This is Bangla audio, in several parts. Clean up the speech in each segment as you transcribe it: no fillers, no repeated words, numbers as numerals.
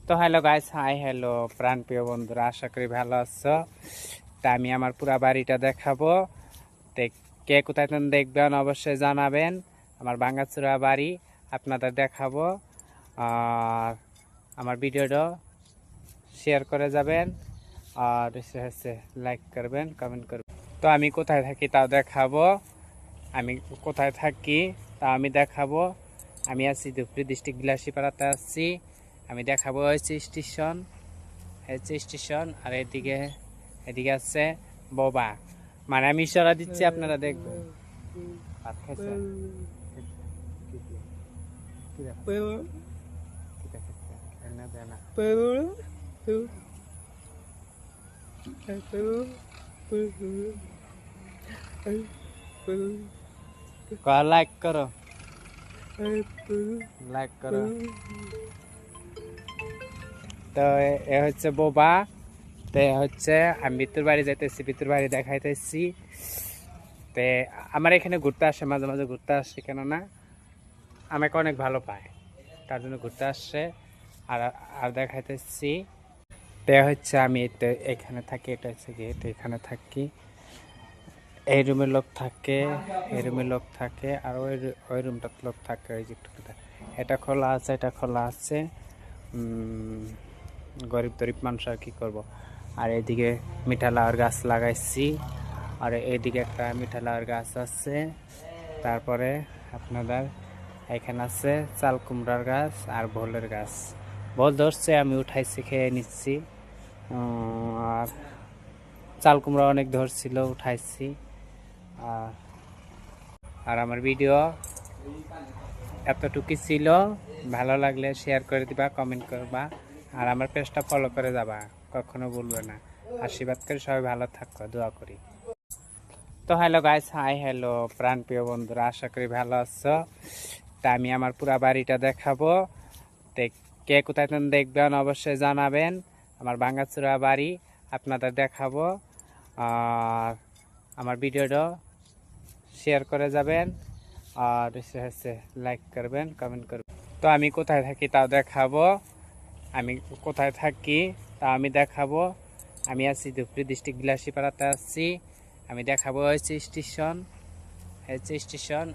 তো হ্যালো গাইস, হাই হ্যালো প্রাণ প্রিয় বন্ধুরা, আশা করি ভালো আছো। তা আমি আমার পুরা বাড়িটা দেখাবো। তো কে কোথায় দেখবেন অবশ্যই জানাবেন। আমার ভাঙাচোরা বাড়ি আপনাদের দেখাবো। আর আমার ভিডিওটা শেয়ার করে যাবেন, আর হচ্ছে লাইক করবেন, কমেন্ট করবেন। তো আমি কোথায় থাকি তাও দেখাবো। আমি কোথায় থাকি তা আমি দেখাবো। আমি আছি ধুপড়ি ডিস্ট্রিক্ট বিলাসীপাড়াতে আছি। আমি দেখাবো হচ্ছে স্টেশন, আর এদিকে এদিকে আছে বোবা। মানে আমি ইশারা দিচ্ছি, আপনারা দেখবেন। ভাত খাইছে? লাইক করো, লাইক করো। তো এ হচ্ছে বোবা। তো হচ্ছে আমি ভিতর বাড়ি যাইতেছি, ভিতর বাড়ি দেখাইতেছি। তো আমার এখানে ঘুরতে আসে, মাঝে মাঝে ঘুরতে আসে, কেননা আমাকে অনেক ভালো পায়, তার জন্য ঘুরতে আসছে। আর আর দেখাইতেছি। তো হচ্ছে আমি এখানে থাকি, এটা হচ্ছে গেট, এখানে থাকি। এই রুমে লোক থাকে, এই রুমে লোক থাকে, আর ওই রুমটাতে লোক থাকে। ওই যে এটা খোলা আছে, এটা খোলা আছে। গরিব গরিব মানুষ আর কি করবো। আর এদিকে মিঠা লাউয়ের গাছ লাগাইছি, আর এইদিকে একটা মিঠা লাউয়ের গাছ আছে। তারপরে আপনাদের এখানে আছে চাল কুমড়ার গাছ আর ভোলের গাছ। ভোল ধরছে, আমি উঠাইছি, খেয়ে নিচ্ছি। আর চাল কুমড়া অনেক ধরছিল, উঠাইছি। আর আমার ভিডিও এতটুকুই ছিল। ভালো লাগলে শেয়ার করে দিবা, কমেন্ট করবা, আর আমার পেজটা ফলো করে যাবা, কখনো ভুলবে না। আশীর্বাদ করে সবাই ভালো থাকো, দোয়া করি। তো হ্যালো গাইস, হাই হ্যালো প্রাণ প্রিয় বন্ধুরা, আশা করি ভালো আছো। তা আমি আমার পুরা বাড়িটা দেখাবো। তো কে কোথায় দেখবেন অবশ্যই জানাবেন। আমার ভাঙাচোরা বাড়ি আপনাদের দেখাবো। আর আমার ভিডিওটা শেয়ার করে যাবেন, আর হচ্ছে লাইক করবেন, কমেন্ট করবেন। তো আমি কোথায় থাকি তাও দেখাবো। আমি কোথায় থাকি তা আমি দেখাবো। আমি আছি ধুপড়ি ডিস্ট্রিক্ট বিলাসীপাড়াতে আছি। আমি দেখাবো হচ্ছে স্টেশন,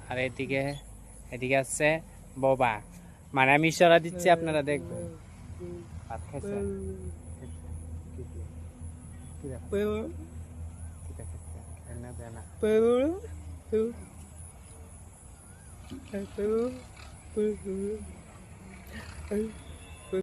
আর এদিকে এদিকে আছে বোবা। মানে আমি ইশারা দিচ্ছি, আপনারা দেখবেন। ভাত খাইছে?